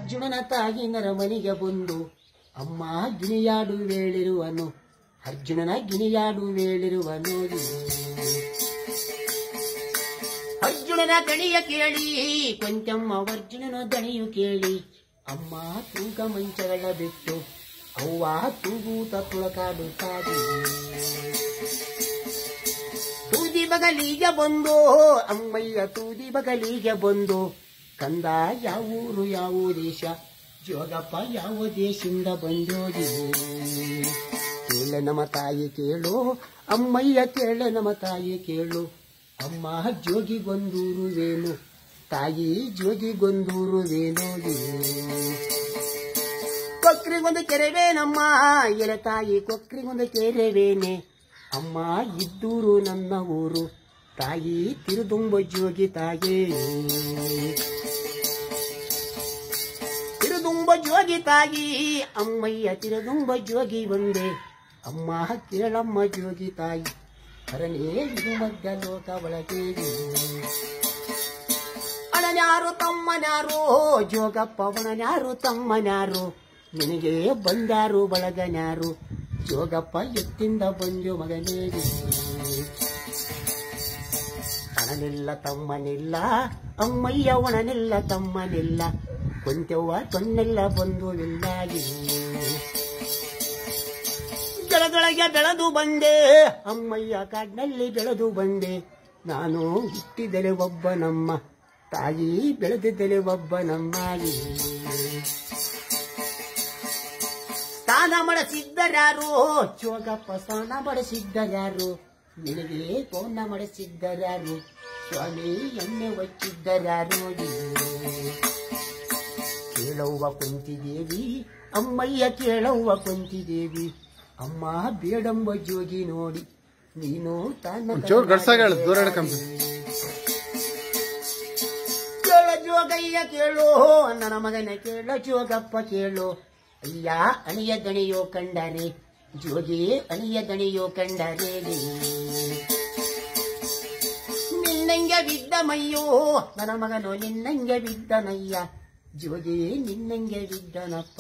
ಅರ್ಜುನನ ತಾಯಿ ನರಮನಿಗೆ ಬಂದು ಅಮ್ಮ ಗಿಣಿಯಾಡು ವೇಳಿರುವನು ಅರ್ಜುನನ ಗಿಣಿಯಾಡು ವೇಳಿರುವನು ಅರ್ಜುನನ ದಣಿಯ ಕೇಳಿ ಕೊಂಚಮ್ಮ ಅರ್ಜುನನ ದಣಿಯು ಕೇಳಿ ಅಮ್ಮ ತೂಕ ಮಂಚಗಳ ಬಿಟ್ಟು ಅವ್ವ ತೂಗೂತ ತುಳಕಾಡುತ್ತಾದೆ ತೂದಿ ಬಗಲಿಗೆ ಬಂದು ಅಮ್ಮಯ್ಯ ತೂದಿ ಬಗಲಿಗೆ ಬಂದು ಕಂದ ಯಾವೂರು ಯಾವ ದೇಶ ಜೋಗಪ್ಪ ಯಾವ ದೇಶದಿಂದ ಬಂದೋದಿ ಕೇಳ ನಮ್ಮ ತಾಯಿ ಕೇಳು ಅಮ್ಮಯ್ಯ ಕೇಳ ನಮ್ಮ ತಾಯಿ ಕೇಳು ಅಮ್ಮ ಜೋಗಿಗೊಂದೂರುವೇನು ತಾಯಿ ಜೋಗಿಗೊಂದೂರುವೇನು ಕೊಕ್ರಿಗೊಂದು ಕೆರೆವೇನಮ್ಮ ಎಲೆ ತಾಯಿ ಕೊಕ್ರಿಗೊಂದು ಕೆರೆವೇನೆ ಅಮ್ಮ ಇದ್ದೂರು ನನ್ನ ಊರು ತಾಯಿ ತಿರುದುಂಬ ಜೋಗಿ ತಾಯಿ ತಿರುದುಂಬ ಜೋಗಿ ತಾಯಿ ಅಮ್ಮಯ್ಯ ತಿರುದುಂಬ ಜೋಗಿ ಬಂದೆ ಅಮ್ಮ ಕೇಳಮ್ಮ ಜೋಗಿ ತಾಯಿ ಹರನೇ ಇದು ಮಧ್ಯ ಲೋಕ ಒಳಗೆ ಅಣನ್ಯಾರು ತಮ್ಮನ್ಯಾರು ಜೋಗಪ್ಪ ಒಣನ್ಯಾರು ತಮ್ಮನ್ಯಾರು ನಿನಗೆ ಬಂದಾರು ಬಳಗನ್ಯಾರು ಜೋಗಪ್ಪ ಎತ್ತಿಂದ ಬಂದು ಮಗನೇ ಅಣನಿಲ್ಲ ತಮ್ಮನಿಲ್ಲ ಅಮ್ಮಯ್ಯ ಒಣನಿಲ್ಲ ತಮ್ಮನಿಲ್ಲ ಕೊಂತೆವ್ವ ತೊನ್ನೆಲ್ಲ ಬಂಧುವಿಲ್ಲಾಗಿ ಕೆಳಗೊಳಗೆ ಬೆಳೆದು ಬಂದೆ ಅಮ್ಮಯ್ಯ ಕಾಡಿನಲ್ಲಿ ಬೆಳೆದು ಬಂದೆ ನಾನು ಹುಟ್ಟಿದರೆ ಒಬ್ಬ ನಮ್ಮ ತಾಯಿ ಬೆಳೆದಿದ್ದರೆ ಒಬ್ಬ ನಮ್ಮಾಗಿ ಸ್ನಾನ ಮಾಡಿಸಿದ್ದರ್ಯಾರು ಜೋಗಪ್ಪ ಸ್ನಾನ ಮಾಡಿಸಿದ್ದರ್ಯಾರು ನಿನಗೆ ಪೌನ ಮಾಡಿಸಿದ್ದರ್ಯಾರು ಸ್ವಾಮಿ ಎಣ್ಣೆ ಒಚ್ಚಿದ್ದರ್ಯಾರು ಕೇಳವ್ವ ಕುಂತಿದೇವಿ ಅಮ್ಮಯ್ಯ ಕೇಳವ್ವ ಕುಂತಿದೇವಿ ಅಮ್ಮ ಬೇಡಂಬ ಜೋಗಿ ನೋಡಿ ನೀನು ಕೇಳ ಜೋಗಯ್ಯ ಕೇಳು ನನ್ನ ಮಗನ ಕೇಳ ಜೋಗಪ್ಪ ಕೇಳು ಅಯ್ಯ ಅಣಿಯ ದಣಿಯೋ ಕಂಡರೆ ಜೋಗಿ ಅಣಿಯ ದಣಿಯೋ ಕಂಡರೆ ನಿನ್ನಂಗೆ ಬಿದ್ದ ಮಯ್ಯೋ ನನ್ನ ಮಗನು ನಿನ್ನಂಗೆ ಬಿದ್ದನಯ್ಯ ಜೋಗಿ ನಿನ್ನಂಗೆ ಬಿದ್ದನಪ್ಪ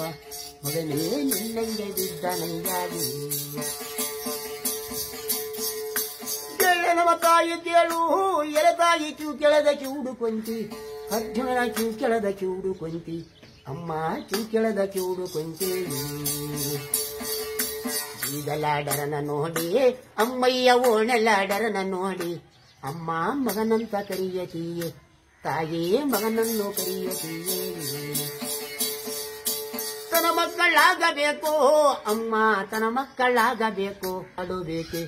ಮಗನೇ ನಿನ್ನಂಗೆ ಬಿದ್ದನಯ್ಯಾಗಿ ಕೇಳ ನಮ್ಮ ತಾಯಿ ಕೇಳು ಎಲೆ ತಾಯಿ ಕ್ಯೂ ಕೆಳದ ಕಿವುಡು ಕೊಂತಿ ಅರ್ಜುನನ ಕ್ಯೂ ಕೆಳದ ಕಿವುಡು ಕೊಂತಿ ಅಮ್ಮ ಕ್ಯೂ ಕೆಳದ ಕಿವುಡು ಕೊಂತಿ ಈಗಲಾಡರನ ನೋಡಿ ಅಮ್ಮಯ್ಯ ಓಣಲಾಡರನ ನೋಡಿ ಅಮ್ಮ ಮಗನಂತ ಕರಿಯತೀಯೆ ತಾಯಿ ಮಗನನ್ನು ಕರಿಯತೀಯೇ ತನ್ನ ಮಕ್ಕಳಾಗಬೇಕು ಅಮ್ಮ ತನ್ನ ಮಕ್ಕಳಾಗಬೇಕು ಅಡುಬೇಕೆ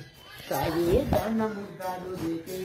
ತಾಯಿ ತನ್ನ ಮುದ್ದಾಡು ಬೇಕೇ